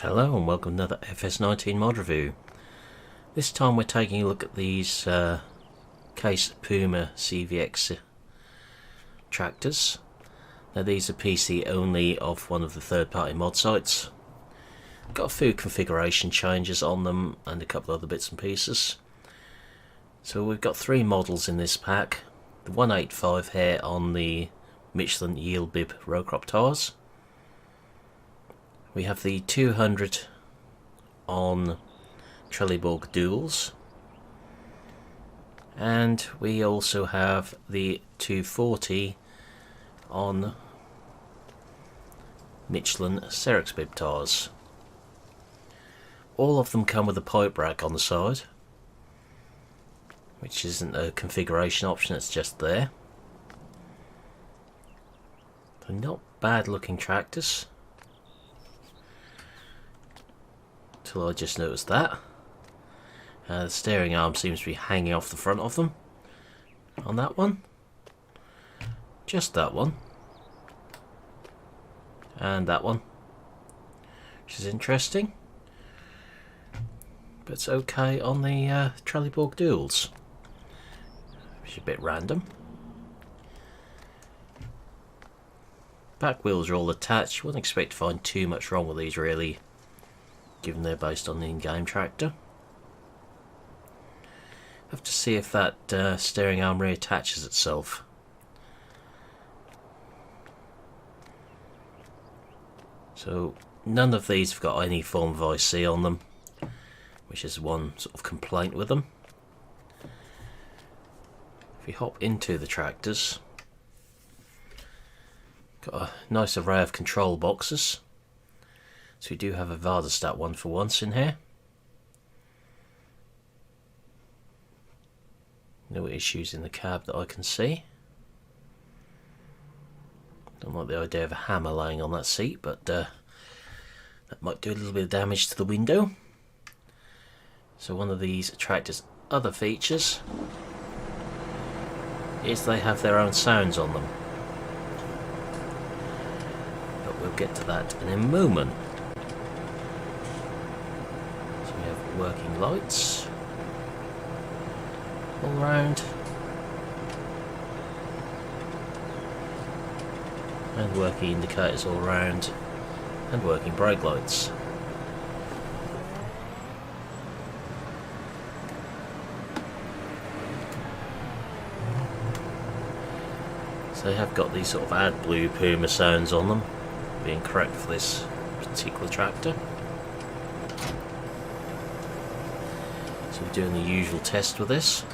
Hello and welcome to another FS19 mod review. This time we're taking a look at these Case Puma CVX tractors. Now these are PC only off one of the third-party mod sites. Got a few configuration changes on them and a couple other bits and pieces. So we've got three models in this pack. The 185 here on the Michelin yield bib row crop tires. We have the 200 on Trelleborg duals, and we also have the 240 on Michelin Cerex bib tires. All of them come with a pipe rack on the side, which isn't a configuration option, it's just there. They're not bad looking tractors. Till I just noticed that. The steering arm seems to be hanging off the front of them. On that one. Just that one. And that one. Which is interesting. But it's okay on the Trelleborg duals. Which is a bit random. Back wheels are all attached. You wouldn't expect to find too much wrong with these really, given they're based on the in-game tractor. Have to see if that steering arm reattaches itself. So none of these have got any form of IC on them, which is one sort of complaint with them. If we hop into the tractors, got a nice array of control boxes. So we do have a Vardastat one for once in here. No issues in the cab that I can see. Don't like the idea of a hammer laying on that seat, but that might do a little bit of damage to the window. So one of these tractors' other features is they have their own sounds on them. But we'll get to that in a moment. Working lights all round, and working indicators all round, and working brake lights. So they have got these sort of AdBlue Puma sounds on them, being correct for this particular tractor. So we're doing the usual test with this.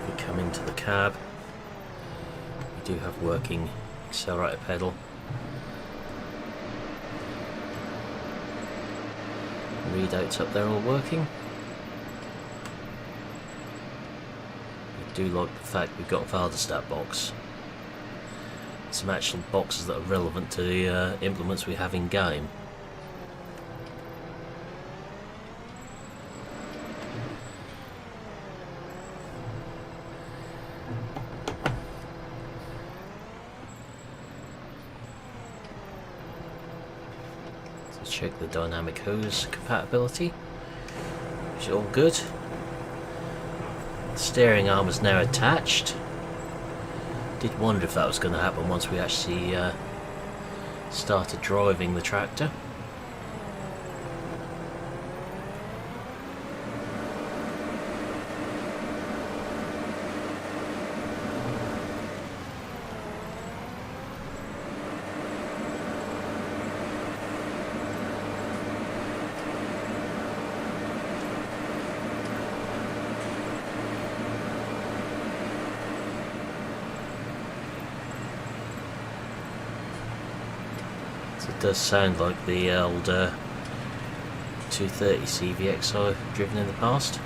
We come into the cab. We do have working accelerator pedal. Readouts up there all working. I do like the fact we've got a Vardastat box. Some actual boxes that are relevant to the implements we have in game. So check the dynamic hose compatibility, which is all good. The steering arm is now attached. Did wonder if that was going to happen once we actually started driving the tractor. It does sound like the old 230 CVX I've driven in the past.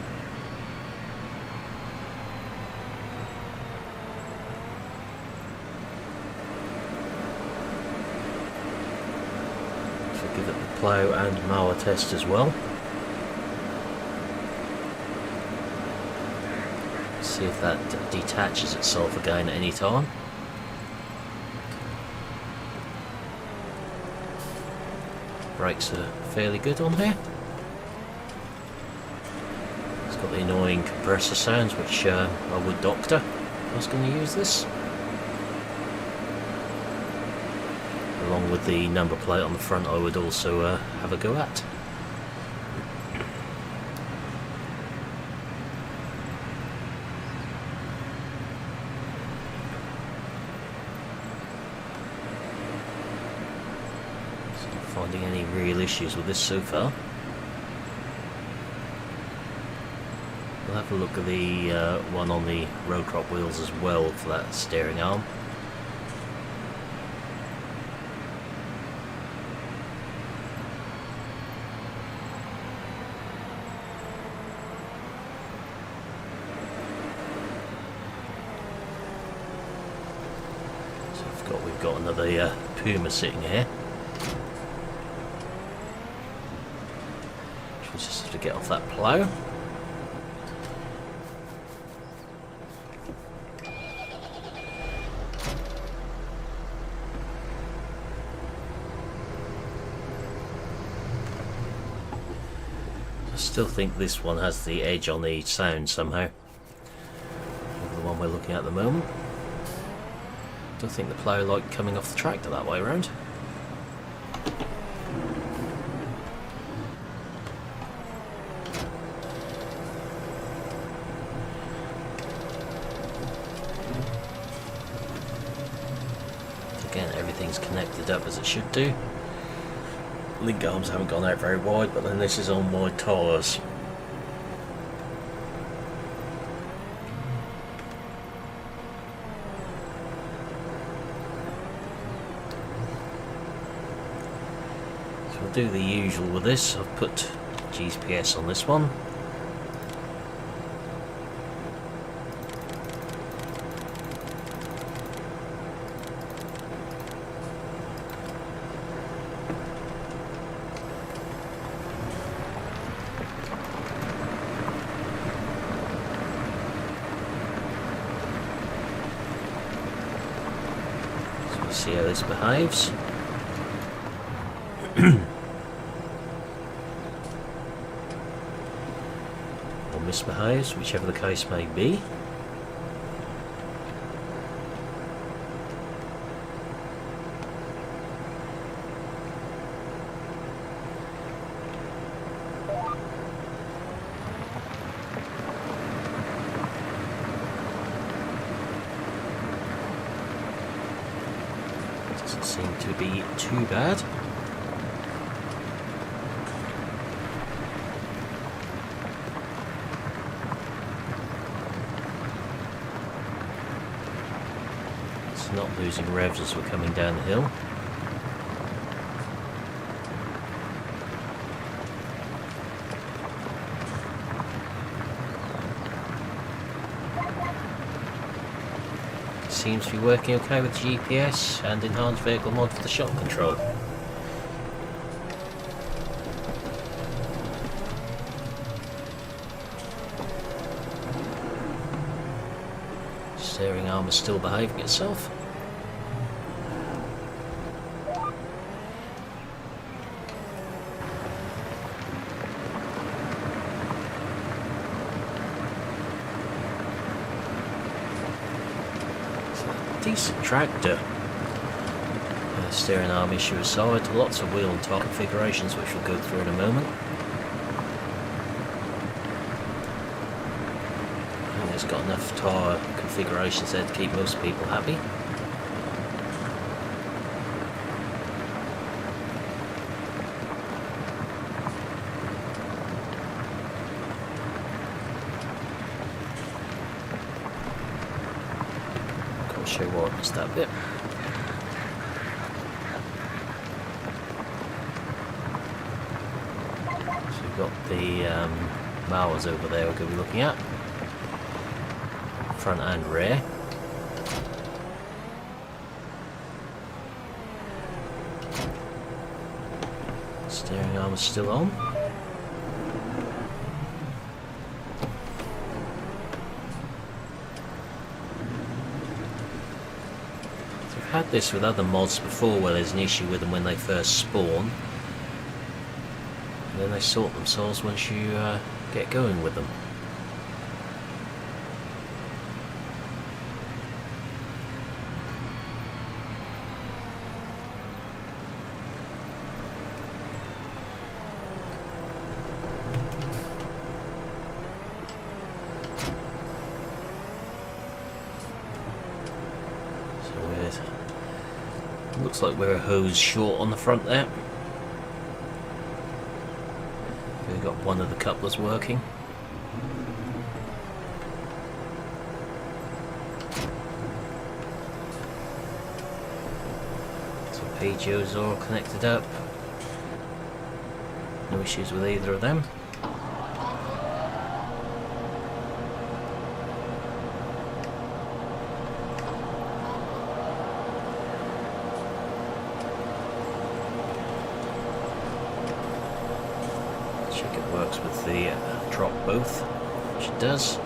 So give it the plough and mower test as well. See if that detaches itself again at any time. Brakes are fairly good on here. It's got the annoying compressor sounds, which I would doctor if I was going to use this. Along with the number plate on the front, I would also have a go at. Finding any real issues with this so far. We'll have a look at the one on the road crop wheels as well for that steering arm. So we've got another Puma sitting here. Just have to get off that plough. I still think this one has the edge on the sound somehow over the one we're looking at the moment. Don't think the plough liked coming off the tractor that way around. Again, everything's connected up as it should do. Link arms haven't gone out very wide, but then this is on wide tyres. So we'll do the usual with this. I've put GPS on this one. See how this behaves. Or misbehaves, whichever the case may be. Doesn't seem to be too bad. It's not losing revs as we're coming down the hill. Seems to be working okay with GPS and enhanced vehicle mod for the shock control. Steering arm is still behaving itself. Decent tractor. Steering arm issue aside, lots of wheel and tyre configurations which we'll go through in a moment. I think it's got enough tyre configurations there to keep most people happy. Show what I missed that bit. So we've got the mowers over there we're going to be looking at, front and rear. Steering arm is still on. Had this with other mods before where there's an issue with them when they first spawn. and then they sort themselves once you get going with them. Looks like we're a hose short on the front there. We've got one of the couplers working. So PGOs are all connected up. No issues with either of them. Works with the drop both, which it does.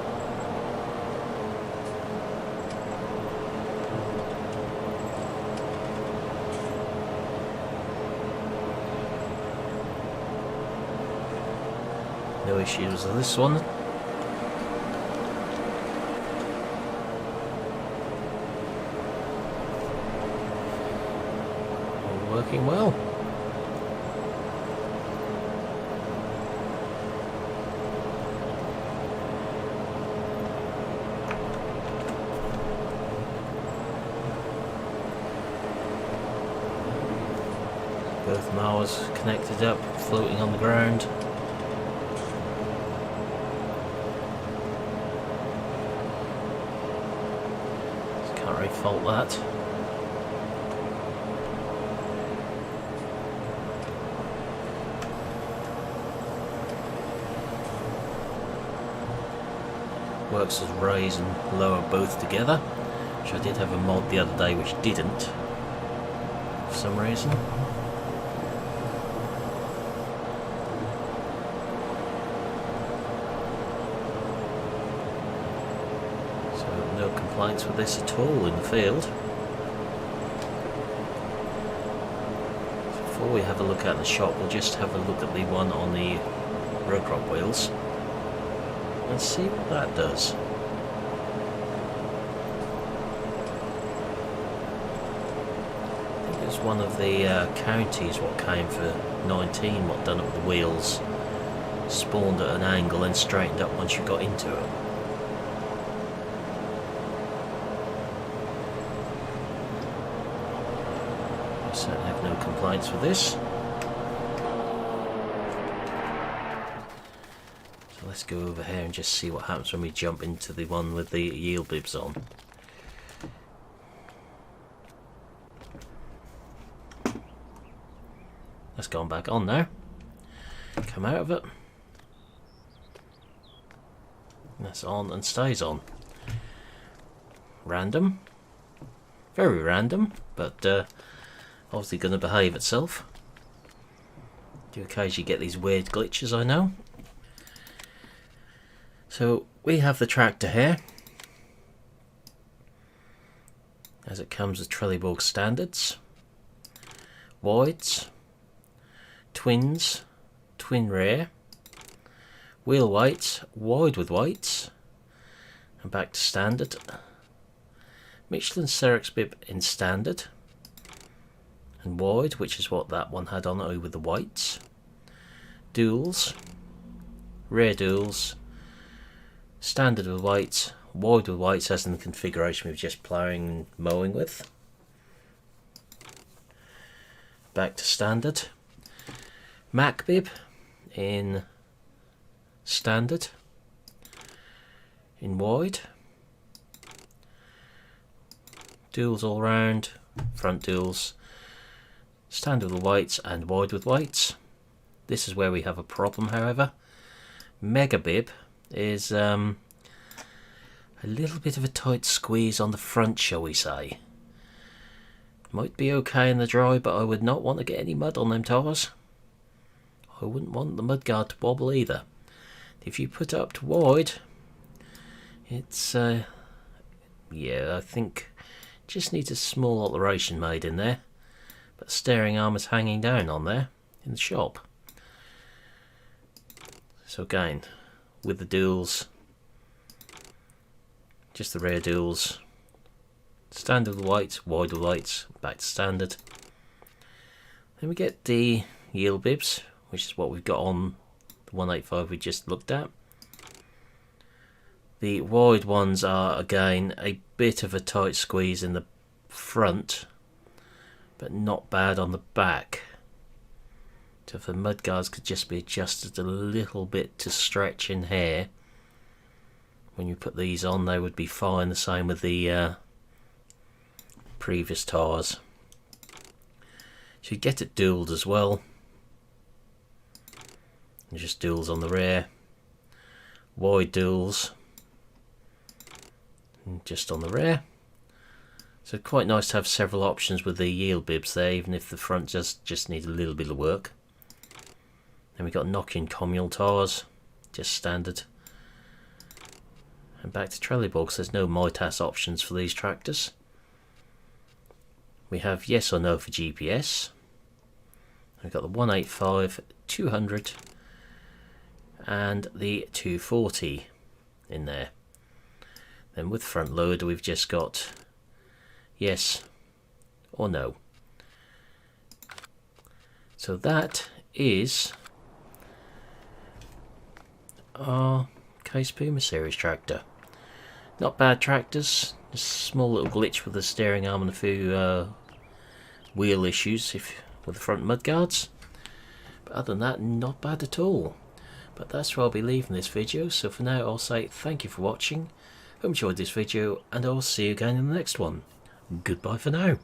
No issues with this one. All working well. Both mowers connected up, floating on the ground. Just can't really fault that. Works as raise and lower both together, which I did have a mod the other day which didn't for some reason. No complaints with this at all in the field. So before we have a look at the shop, we'll just have a look at the one on the road crop wheels and see what that does. I think it's one of the counties what came for 19, what done up the wheels, spawned at an angle and straightened up once you got into it. Certainly have no complaints with this. So let's go over here and just see what happens when we jump into the one with the yield bibs on. That's gone back on now. Come out of it. That's on and stays on. Random. Very random, but obviously going to behave itself. Do occasionally get these weird glitches, I know. So we have the tractor here, as it comes with Trelleborg standards, wides, twins, twin rear, wheel weights, wide with weights, and back to standard. Michelin Cerex bib in standard and wide, which is what that one had on it with the weights. Duals, rear duals, standard with weights, wide with weights as in the configuration we were just ploughing and mowing with. Back to standard. Mac bib in standard, in wide. Duals all round, front duals, standard with weights and wide with weights. This is where we have a problem, however. Mega bib is a little bit of a tight squeeze on the front, shall we say. Might be okay in the dry, but I would not want to get any mud on them tyres. I wouldn't want the mudguard to wobble either. If you put it up to wide, it's yeah, I think just needs a small alteration made in there. But the steering arm is hanging down on there in the shop. So again, with the duals, just the rear duals, standard lights, wider lights, back to standard. Then we get the yield bibs, which is what we've got on the 185 we just looked at. The wide ones are again a bit of a tight squeeze in the front, but not bad on the back. So if the mudguards could just be adjusted a little bit to stretch in here, when you put these on they would be fine. The same with the previous tyres. So you get it dualed as well. And just duals on the rear, wide duals, and just on the rear. So quite nice to have several options with the yield bibs there, even if the front just needs a little bit of work. Then we've got knock-in communal tyres, just standard. And back to trellis box, there's no MyTAS options for these tractors. We have yes or no for GPS. We've got the 185, 200 and the 240 in there. Then with front loader we've just got yes or no. So that is our Case Puma series tractor. Not bad tractors, just a small little glitch with the steering arm and a few wheel issues with the front mudguards, but other than that, not bad at all. But that's where I'll be leaving this video, so for now I'll say thank you for watching, hope you enjoyed this video, and I'll see you again in the next one. Goodbye for now.